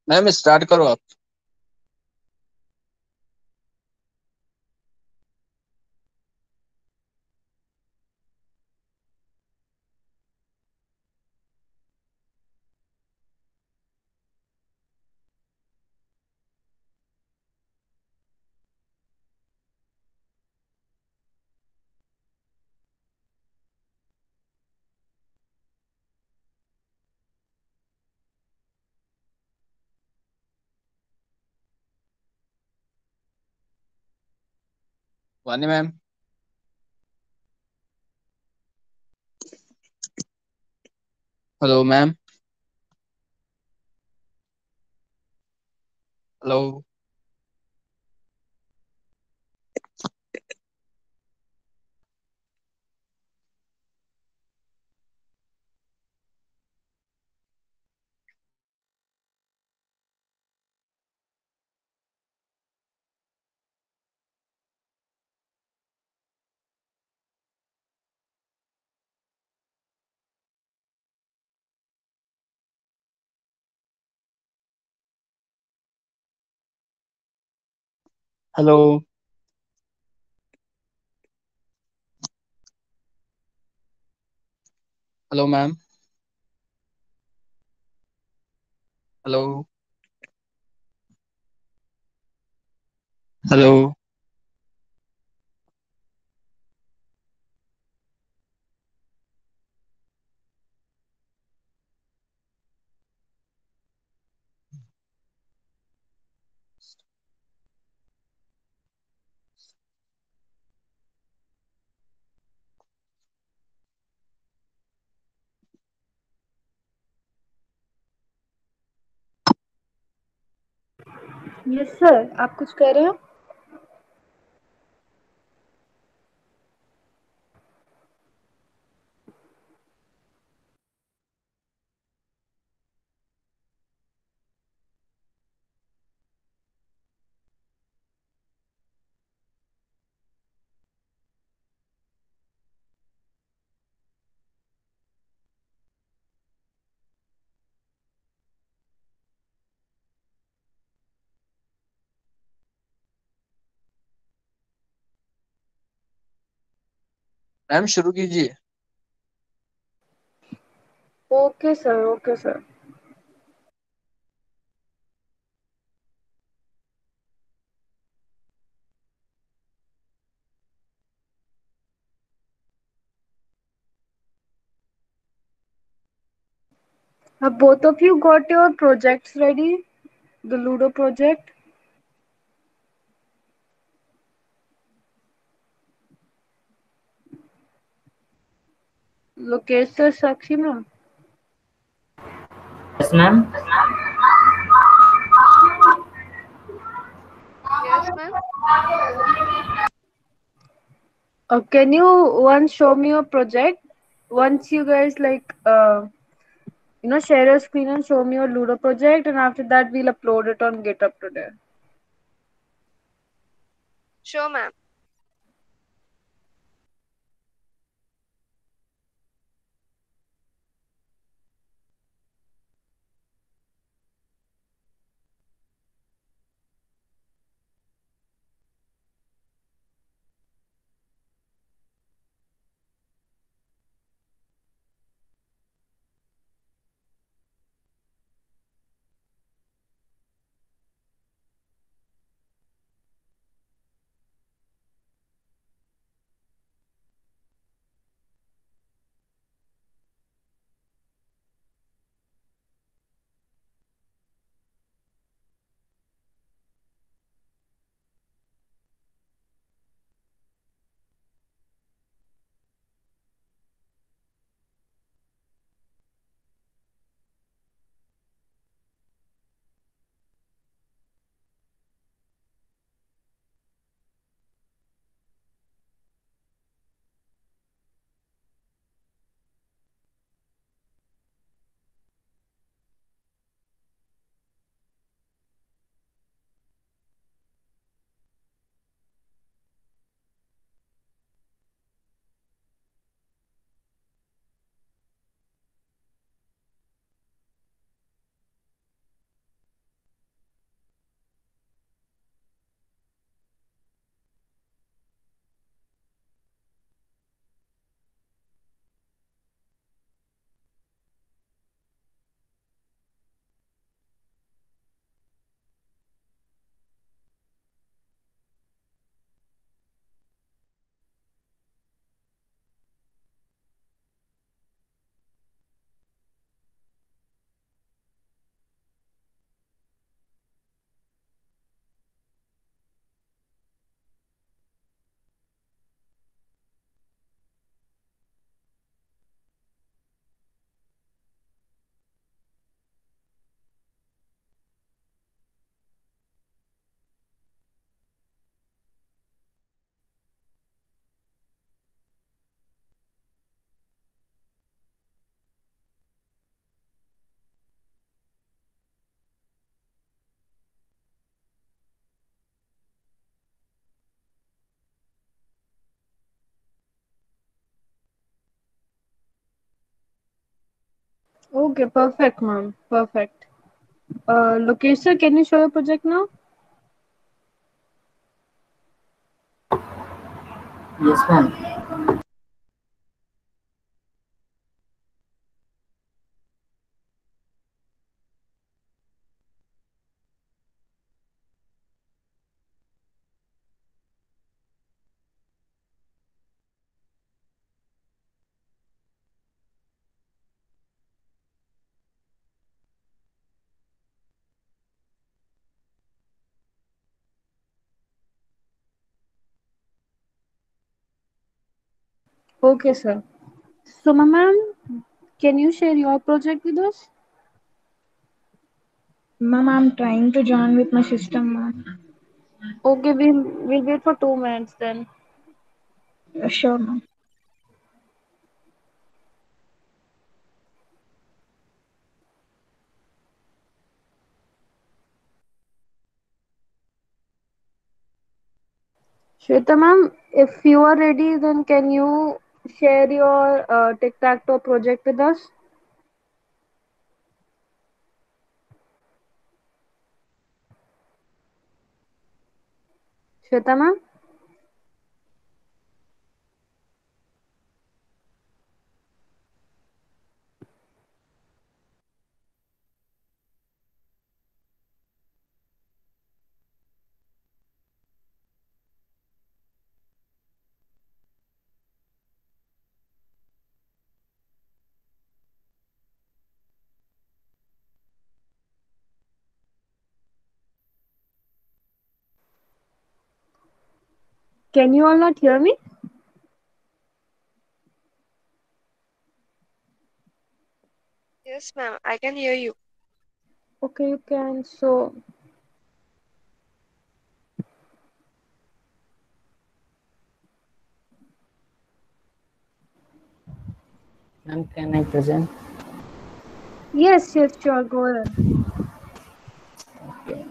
Ma'am start करो आप। वानी ma'am. Hello ma'am. Hello. Hello. Hello ma'am. Hello. Hello. Yes sir, आप कुछ कह रहे हो? मैम शुरू कीजिए। Okay sir, okay sir. Have both of you got your projects ready? The Ludo project? Lokesh sir, Sakshi ma'am. Yes, ma'am. Yes, ma'am. Can you once show me your project? Once you guys share your screen and show me your Ludo project, and after that we'll upload it on GitHub today. Sure, ma'am. Okay, perfect, ma'am. Perfect. Lokesh sir, can you show your project now? Yes, ma'am. Okay, sir. So, ma'am, can you share your project with us? Ma'am, I'm trying to join with my system, ma'am. Okay, we'll wait for 2 minutes then. Sure, ma'am. Shweta ma'am, if you are ready, then can you share your tic-tac-toe project with us? Shweta ma'am? Can you all not hear me? Yes, ma'am. I can hear you. Okay, you can. So, Ma'am, can I present? yes, yes, sure, go ahead. Okay.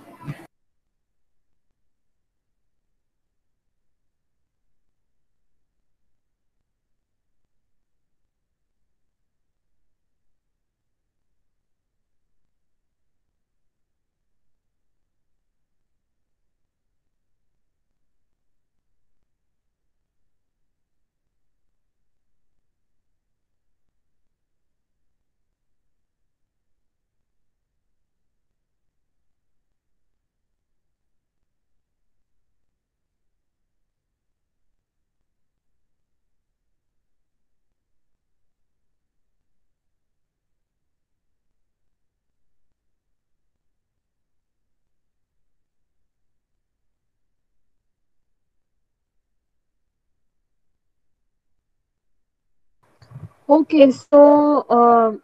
Okay, so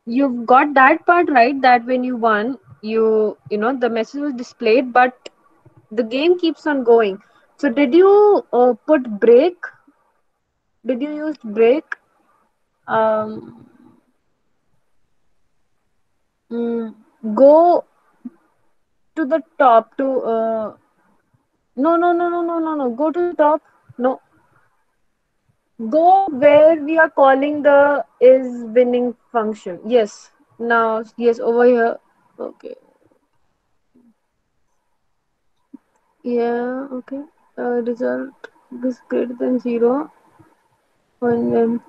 you've got that part right, that when you won, the message was displayed, but the game keeps on going. So, did you put break? Did you use break? Um, mm, Go to the top to no, no, no, no, no, no, no, go to the top. No, go where we are calling the is winning function. Yes, now, yes, over here. Okay, yeah, okay. Result is greater than 0, and then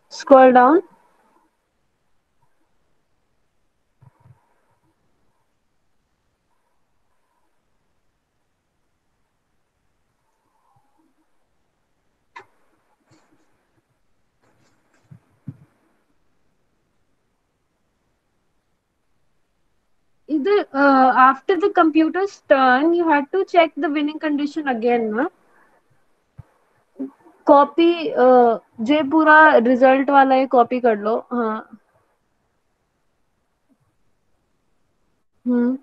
scroll down. Either after the computer's turn, you had to check the winning condition again, no? Copy जे पूरा result वाला है copy कर लो हाँ hmm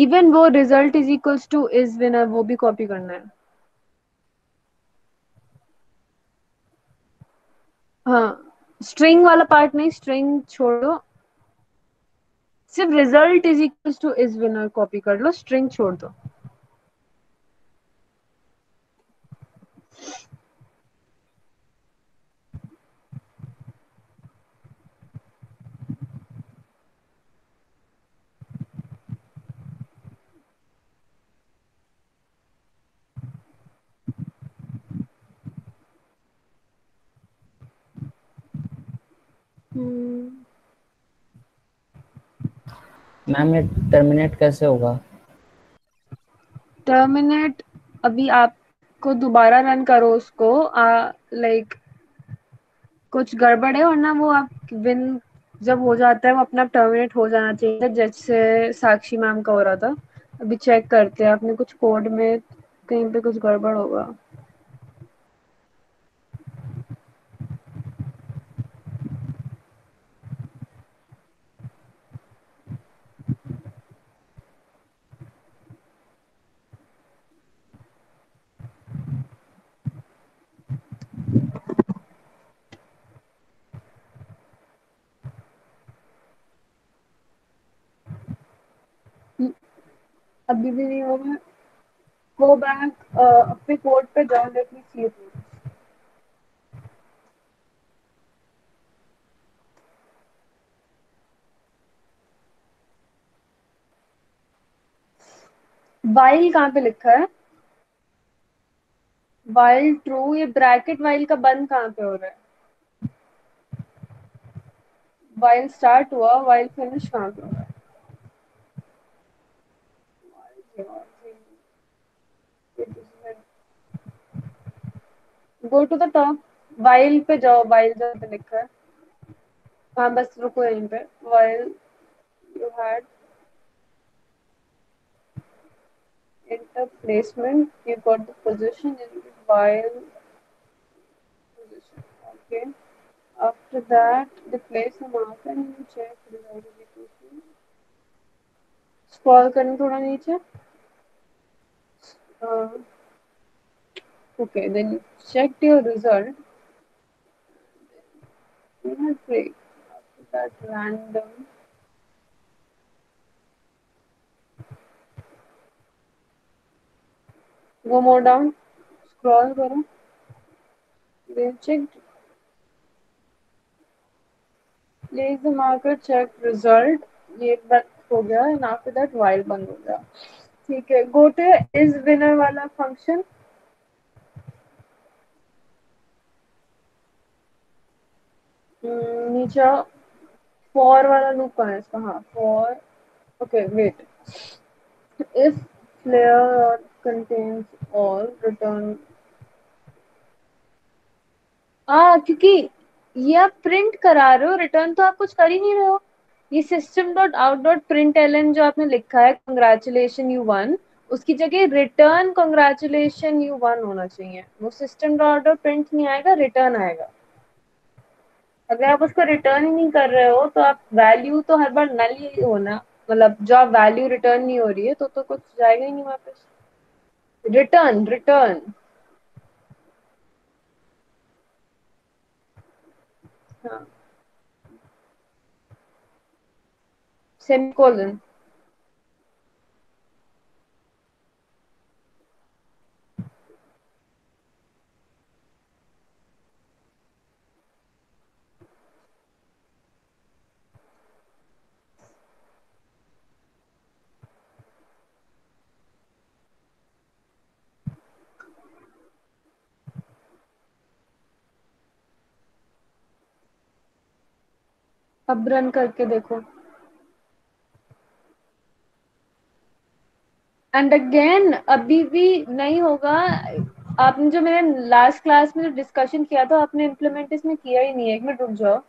even वो result is equals to is winner वो भी कॉपी करना है हाँ स्ट्रिंग वाला पार्ट नहीं स्ट्रिंग छोड़ो सिर्फ result is equal to is winner copy कर लो, स्ट्रिंग छोड़ दो। मैम ये टर्मिनेट कैसे होगा? टर्मिनेट अभी आपको दोबारा रन करो उसको, लाइक कुछ गड़बड़ है, वरना वो आप विन जब हो जाता है वो अपना टर्मिनेट हो जाना चाहिए, जैसे साक्षी मैम का हो रहा था। अभी चेक करते हैं, आपने कुछ कोड में कहीं पे कुछ गड़बड़ होगा। अभी भी नहीं होगा, गो बैक अपने कोड पे जाओ, let me see it. While कहाँ पे लिखा है? वाइल ट्रू, ये ब्रैकेट वाइल का बंद कहाँ पे हो रहा है? वाइल स्टार्ट हुआ, वाइल फिनिश कहाँ पे हो रहा है? Go to the top, while पे जाओ, वाइल जहाँ पे लिखा है। हाँ बस रुको यहीं पे। While you had enter placement, you got the position in while position. Okay. After that, they place a marker and you check result execution. Scroll करें थोड़ा नीचे. Uh, okay, then you checked your result. You had break. After that, random. Go more down. Scroll करो. Then checked. Place the marker, check result. ये एक बार हो गया, and after that while बंद हो गया. ठीक है, go to is winner वाला function. नीचे for वाला लूप कहाँ है इसका? हाँ for. Okay, wait. If player contains all, return. क्योंकि ये आप प्रिंट करा रहे हो, रिटर्न तो आप कुछ कर ही नहीं रहे हो। ये system dot out dot print ln जो आपने लिखा है कंग्रेचुलेशन यू वन, उसकी जगह रिटर्न कंग्रेचुलेशन यू वन होना चाहिए। वो system डॉट आउट प्रिंट नहीं आएगा, रिटर्न आएगा। अगर आप उसको रिटर्न ही नहीं कर रहे हो तो आप वैल्यू तो हर बार नल ही होना, मतलब जब वैल्यू रिटर्न नहीं हो रही है तो कुछ जाएगा ही नहीं वापस। रिटर्न रिटर्न, हाँ, सेमीकोलन। अब रन करके देखो। एंड अगेन अभी भी नहीं होगा। आपने जो मैंने लास्ट क्लास में जो डिस्कशन किया था, आपने इम्प्लीमेंट इसमें किया ही नहीं है। एक मिनट रुक जाओ।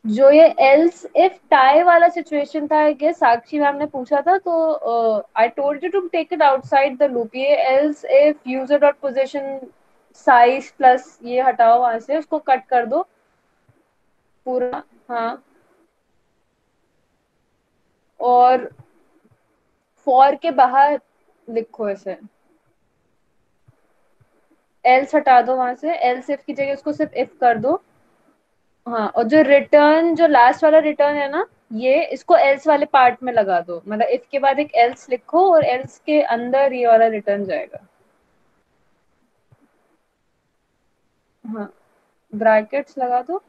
जो ये एल्स इफ टाई वाला सिचुएशन था, आई गेस साक्षी मैम ने पूछा था, तो I told you to take it outside the loop. ये else if user dot position size plus ये हटाओ, वहां से उसको कट कर दो पूरा। हाँ, और फॉर के बाहर लिखो ऐसे, एल्स हटा दो वहां से, एल्स इफ की जगह उसको सिर्फ इफ कर दो। हाँ, और जो रिटर्न, जो लास्ट वाला रिटर्न है ना, ये इसको एल्स वाले पार्ट में लगा दो, मतलब इफ के बाद एक एल्स लिखो और एल्स के अंदर ये वाला रिटर्न जाएगा। हाँ, ब्रैकेट्स लगा दो,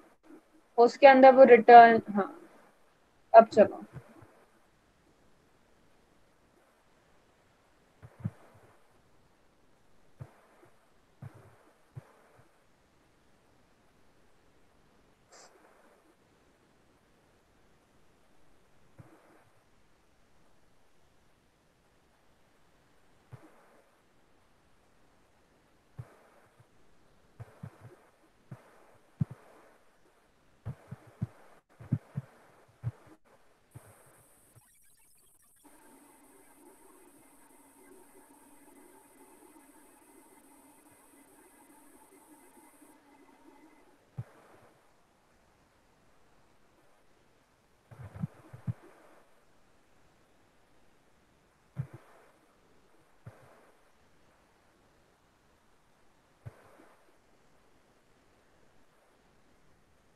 उसके अंदर वो रिटर्न। हाँ, अब चलो।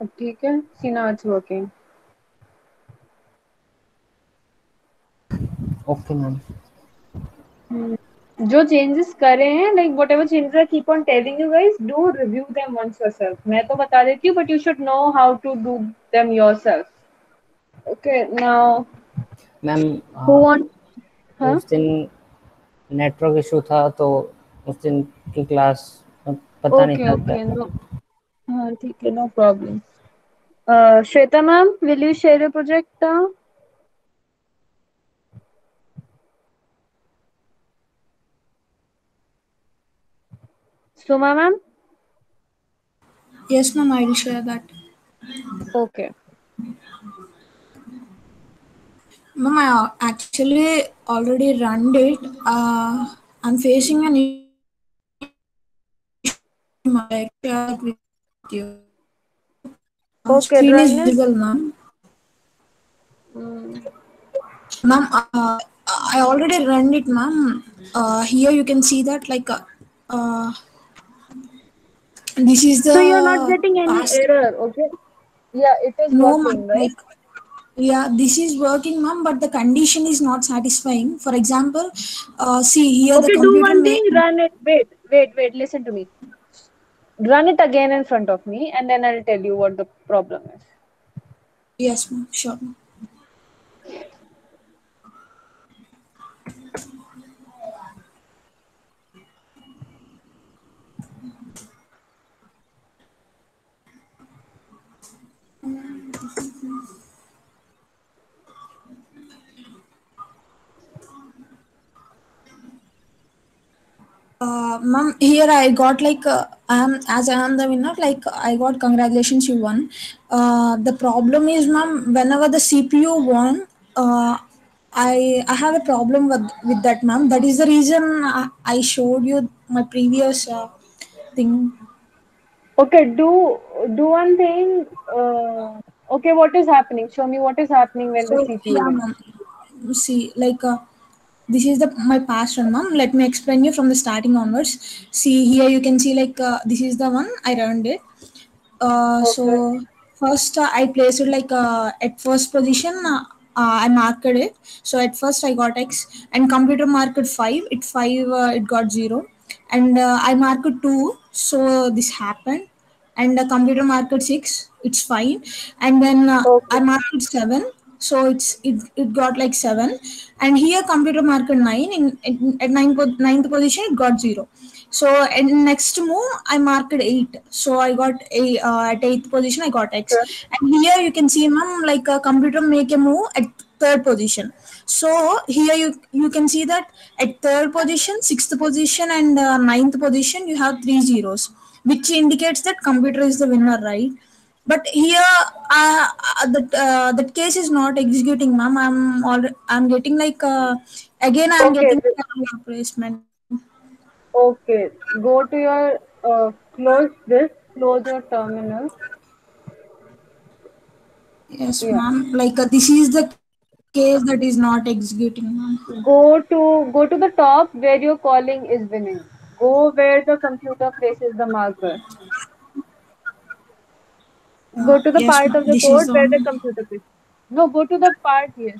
अब ठीक है, see now it's working. Okay ma'am. जो चेंजेस करे हैं, like whatever changes I keep on telling you guys, do review them once yourself. मैं तो बता देती हूँ, but you should know how to do them yourself. Okay, now ma'am who want? हाँ, उस दिन नेटवर्क इशू था तो उस दिन की क्लास पता नहीं ओके था क्या ओके, था। नो, हाँ ठीक है, no problem. Shweta ma'am, will you share your project? Suma ma'am? Yes, ma'am, I will share that. Okay, Ma'am, I actually already run it. I'm facing an issue. I share it with you. Okay, Screen is run it. visible, ma'am. Ma'am, I already run it, ma'am. Here you can see that uh, this is So you're not the getting any past. error, okay? Yeah, it is No, working, ma'am. right? Yeah, this is working, ma'am, but the condition is not satisfying. For example, see here the Okay, do computer one may. thing, run it. Wait, listen to me. Run it again in front of me, and then I'll tell you what the problem is. Yes, ma'am. Sure, ma'am. Ma'am, here I got as I am the winner, like I got congratulations, you won. The problem is, ma'am, whenever the CPU won, I have a problem with that, ma'am. That is the reason I showed you my previous thing. Okay, do one thing. Okay, what is happening? Show me what is happening when the So CPU yeah, wins. ma'am. See, this is the my past one, ma'am. Let me explain you from the starting onwards. See here, you can see this is the one I earned it. So Okay, first I placed it at first position. I marked it. So at first I got X, and computer marked 5. It 5. It got 0, and I marked 2. So this happened, and the computer marked 6. It's fine, and then I okay, marked 7. So it got 7, and here computer marked 9. At ninth position it got 0. So in next move I marked 8. So I got at eighth position I got X. okay, And here you can see, ma'am, a computer make a move at third position. So here you can see that at third position, sixth position, and ninth position you have three zeros, which indicates that computer is the winner, right? But here that case is not executing, ma'am. I'm getting again I'm okay, getting replacement. okay. Go to your close your terminal. Yes, Yeah. ma'am. This is the case that is not executing, ma'am. Go to the top where your calling is winning. Go where the computer places the marker. Go to the Yes, part ma'am. of the This is code the where the one. computer places. No, go to the part. Yes,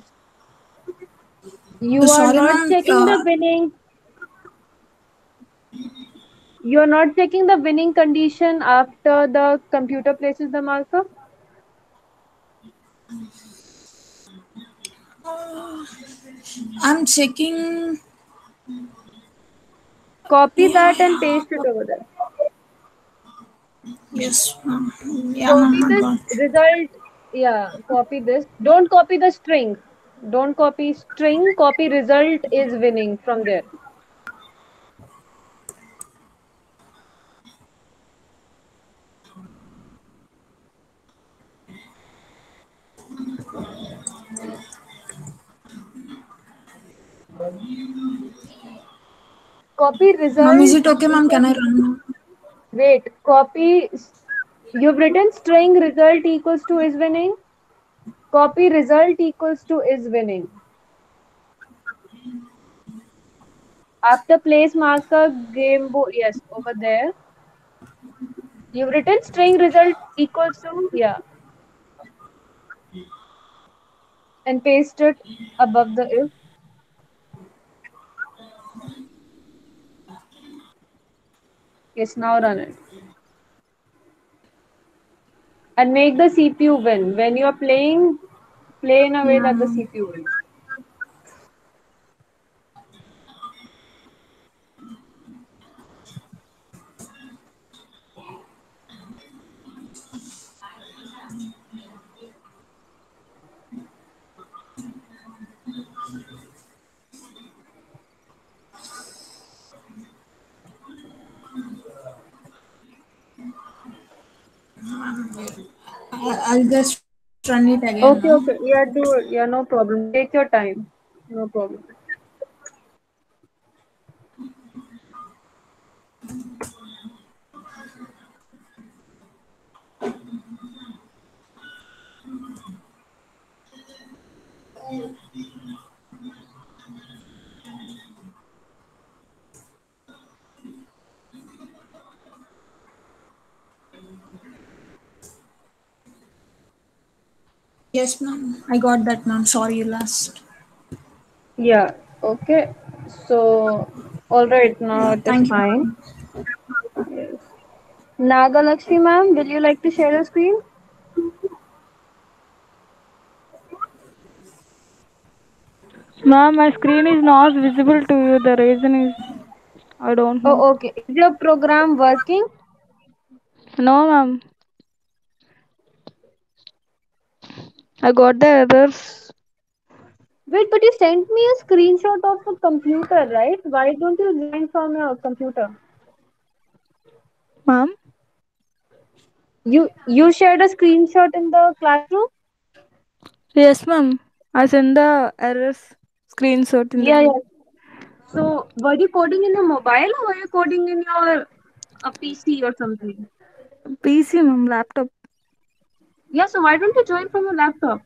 you are Sorry, not ma'am. checking the winning. You are not checking the winning condition after the computer places the marker. I'm checking. Copy Yeah, that and yeah. paste it over there. Yes, ma'am. Yeah, Copy ma'am. I this got. result. Yeah, copy this. Don't copy the string. Don't copy string. Copy result is winning from there. Copy Ma'am, is result it okay, ma'am? Can equals. I run? Wait, copy. You've written string result equals to is winning. Copy result equals to is winning. After place marker game board. Yes, over there. You've written string result equals to, yeah, and paste it above the if. Yes, now run it. And make the CPU win. When you're playing, play in a way Yeah, that the ma'am. CPU wins. I'll just run it again, ma'am. Okay, okay. Yeah, do it. Yeah, no problem. Take your time. No problem. Yes, ma'am. I got that, ma'am. Sorry, last. Yeah, okay. So, all right, now Yeah, it is thank you, fine. ma'am. Yes. Nagalakshmi ma'am, will you like to share your screen? Ma'am, my screen is not visible to you. The reason is I don't know. Oh, okay. Is your program working? No, ma'am. I got the errors. Wait, but you sent me a screenshot of a computer, right? Why don't you join from your computer? Ma'am? You shared a screenshot in the classroom? Yes, ma'am. I sent the errors screenshot in the Yeah, group. yeah. So, were you coding in your mobile or were you coding in your a PC or something? PC, ma'am. Laptop. Yeah, so why don't you join from your laptop?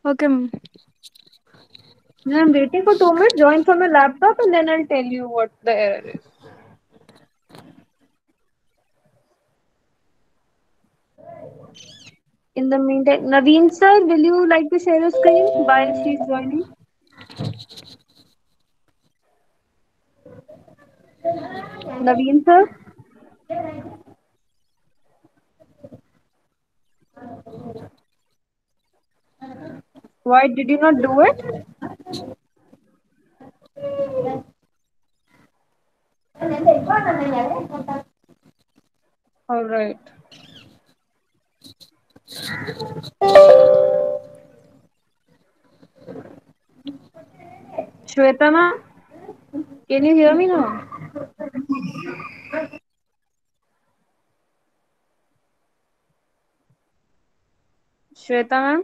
Okay, ma'am. Yeah, I'm waiting for 2 minutes. Join from your laptop and then I'll tell you what the error is. In the meantime, Naveen sir, will you like to share your screen while she's joining? Naveen sir, why did you not do it? All right. Shweta ma'am, can you hear me now? Shweta ma'am?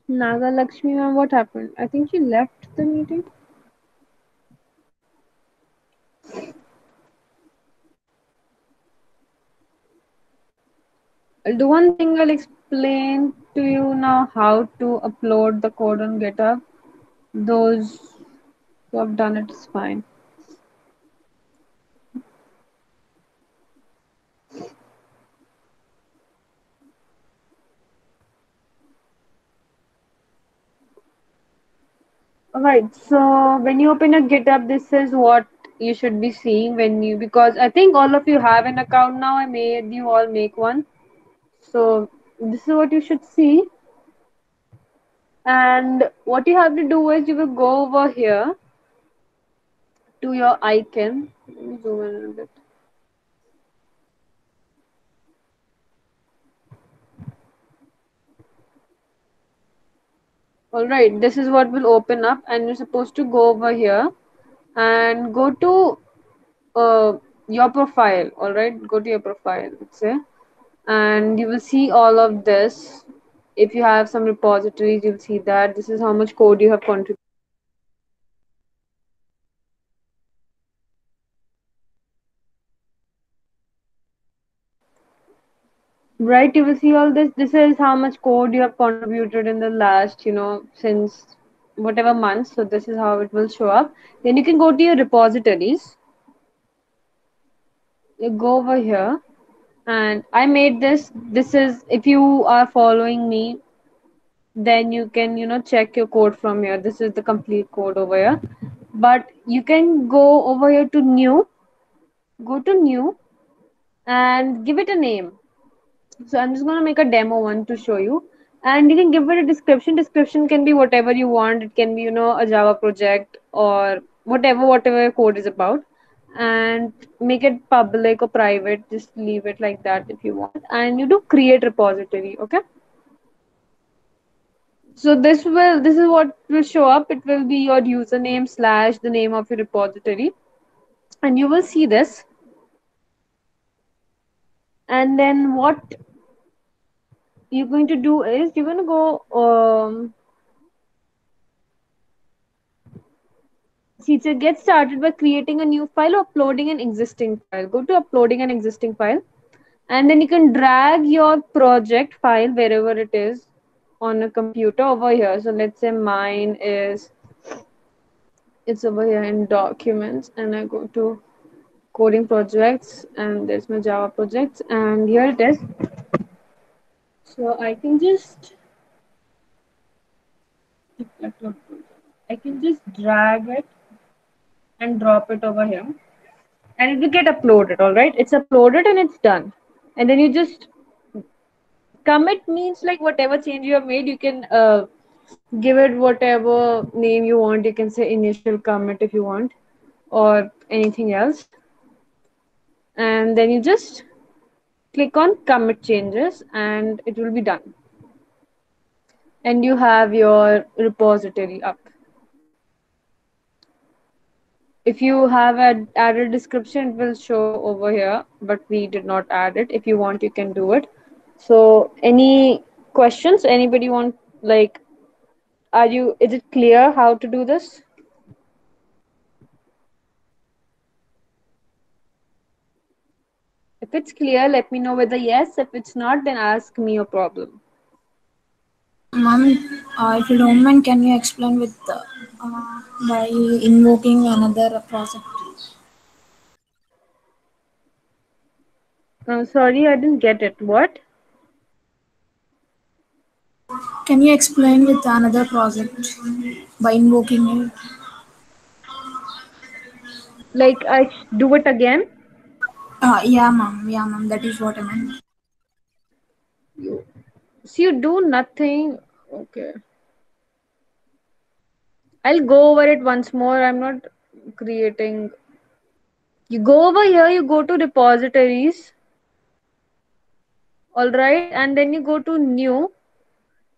Naga Lakshmi ma'am, what happened? I think she left the meeting. I'll do one thing, I'll explain to you now how to upload the code on GitHub. Those who have done it is fine. Alright, so when you open a GitHub, this is what you should be seeing when you, because I think all of you have an account now. I made you all make one. So this is what you should see. And what you have to do is you will go over here to your icon. Let me zoom in a bit. Alright, this is what will open up, and you're supposed to go over here and go to your profile. Alright, go to your profile, let's say, and you will see all of this. If you have some repositories, you'll see that this is how much code you have contributed. Right, you will see all this. This is how much code you have contributed in the last, since whatever months. So this is how it will show up. Then you can go to your repositories. You go over here, and I made this. This is, if you are following me, then you can, check your code from here. This is the complete code over here. But you can go over here to new, go to new, and give it a name. So I'm just going to make a demo one to show you, and you can give it a description. Description can be whatever you want. It can be, a Java project or whatever your code is about, and make it public or private. Just leave it like that if you want, and you do create repository. Okay. So this is what will show up. It will be your username slash the name of your repository, and you will see this. And then what you're going to do is you're going to go see, so get started by creating a new file or uploading an existing file. Go to uploading an existing file, and then you can drag your project file wherever it is on a computer over here. So let's say mine is, it's over here in documents, and I go to coding projects, and there's my Java projects, and here it is. So I can just drag it and drop it over here, and it will get uploaded. All right, it's uploaded and it's done. And then you just commit, means like whatever change you have made, you can give it whatever name you want. You can say initial commit if you want, or anything else. And then you just click on commit changes, and it will be done. And you have your repository up. If you have added description, it will show over here, but we did not add it. If you want, you can do it. So any questions? Anybody want, like, is it clear how to do this? If it's clear, let me know whether yes. If it's not, then ask me a problem. Mom, if you don't mind, can you explain with by invoking another project? Sorry, I didn't get it. What? Can you explain with another project by invoking it? Like I do it again? Yeah, ma'am. Yeah, ma'am. That is what I meant. So you do nothing. Okay. I'll go over it once more. I'm not creating. You go over here, you go to repositories. All right. And then you go to new.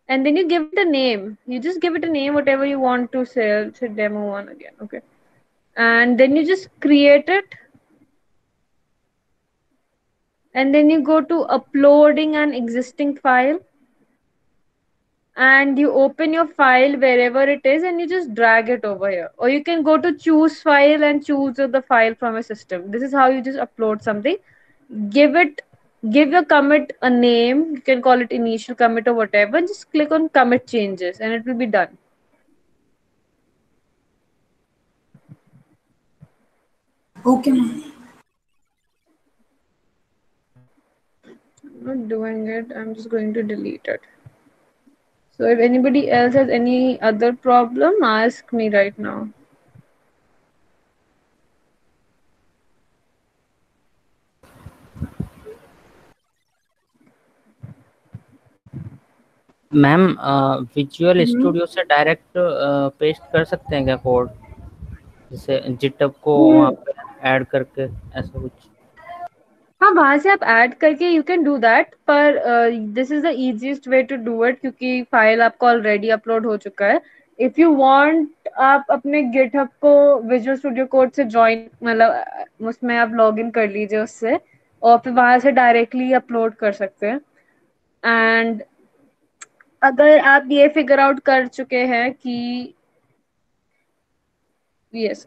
And then you give it a name. You just give it a name, whatever you want to say. Say demo one again. Okay. And then you just create it. And then you go to uploading an existing file. and you open your file wherever it is and you just drag it over here, or you can go to choose file and choose the file from a system. This is how you just upload something. give it Give your commit a name, you can call it initial commit or whatever, just click on commit changes and it will be done. Okay, ma'am. I'm not doing it, I'm just going to delete it. So if anybody else has any other problem, ask me right now. Ma'am visual Mhm. Studio से direct paste कर सकते हैं क्या code, जैसे जिटअप को वहाँ Hmm. पे add करके ऐसा कुछ? हाँ, वहां से आप ऐड करके यू कैन डू दैट, पर this is the easiest way to do it क्योंकि फाइल आपका ऑलरेडी अपलोड हो चुका है. इफ यू वांट, आप अपने गिटहब को विजुअल स्टूडियो कोड से ज्वाइन, मतलब उसमें आप लॉग इन कर लीजिए उससे, और फिर वहां से डायरेक्टली अपलोड कर सकते हैं. एंड अगर आप ये फिगर आउट कर चुके हैं कि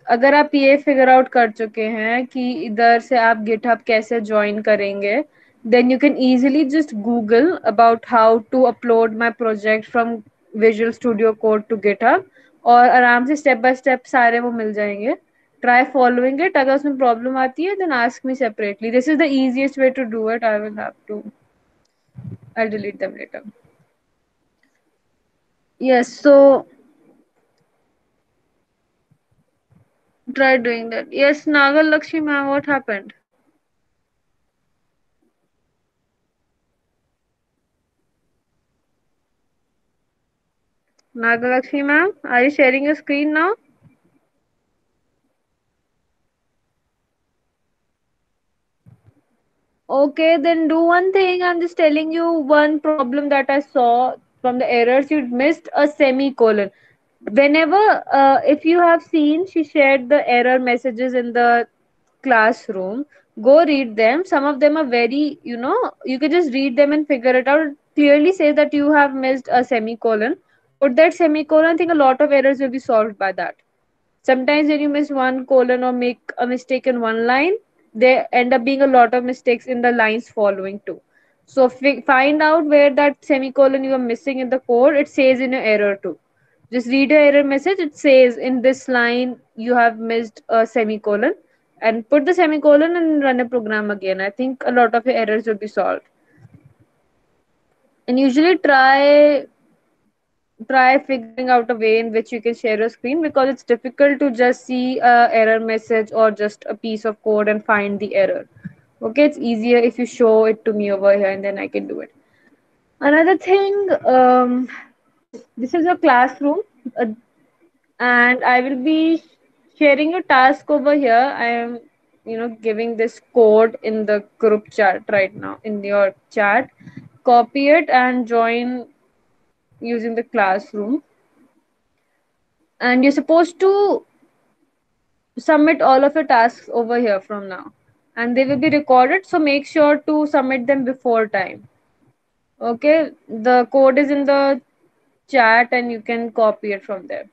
अगर आप ये फिगर आउट कर चुके हैं कि इधर से आप गिटहब कैसे ज्वाइन करेंगे, then you can easily just Google about how to upload my project from Visual Studio Code to GitHub, और आराम से स्टेप बाय स्टेप सारे वो मिल जाएंगे. Try following it. अगर उसमें प्रॉब्लम आती है then ask me separately. This is the easiest way to do it. I'll delete them later. Yes, so try doing that. Yes, Nagal Lakshmi ma'am, what happened? Nagalakshmi ma'am, are you sharing your screen now? Okay, then do one thing. I'm just telling you one problem that I saw from the errors. You missed a semicolon. Whenever, if you have seen, she shared the error messages in the classroom. Go read them. Some of them are very, you can just read them and figure it out. It clearly says that you have missed a semicolon. Put that semicolon. I think a lot of errors will be solved by that. Sometimes when you miss one colon or make a mistake in one line, there end up being a lot of mistakes in the lines following too. So find out where that semicolon you are missing in the code. It says in your error too. Just read your error message. It says in this line you have missed a semicolon, and put the semicolon and run a program again. I think a lot of your errors will be solved. And usually try figuring out a way in which you can share a screen, because it's difficult to just see a error message or just a piece of code and find the error. Okay, it's easier if you show it to me over here and then I can do it. Another thing, yes, this is a classroom, uh, and I will be sharing a task over here. I am, giving this code in the group chat right now in your chat. Copy it and join using the classroom. And you're supposed to submit all of your tasks over here from now, and they will be recorded, so make sure to submit them before time. Okay, the code is in the chat and you can copy it from there.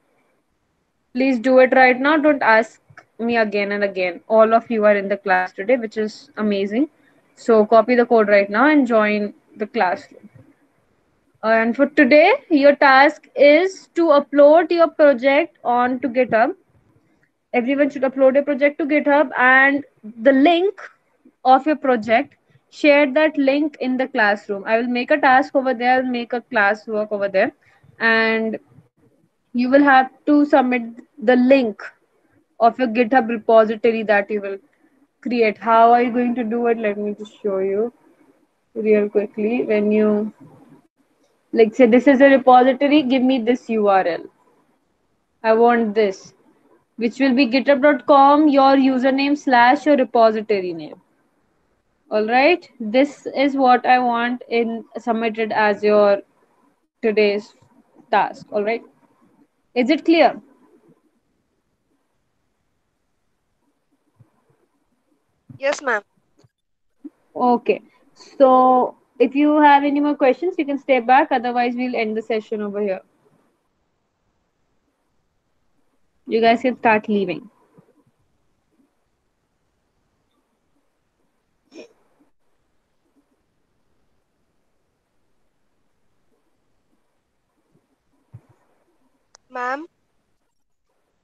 Please do it right now. Don't ask me again and again. All of you are in the class today, which is amazing. So copy the code right now and join the classroom. And for today, your task is to upload your project onto GitHub. Everyone should upload a project to GitHub, and the link of your project, share that link in the classroom. I will make a task over there, I'll make a class work over there, and you will have to submit the link of your GitHub repository that you will create. How are you going to do it? Let me just show you real quickly. When you, like, say this is a repository, give me this URL. I want this, which will be github.com, your username / your repository name. All right, this is what I want in submitted as your today's task. All right, is it clear? Yes, ma'am. Okay, so If you have any more questions, you can stay back. Otherwise, we'll end the session over here. You guys can start leaving. Ma'am,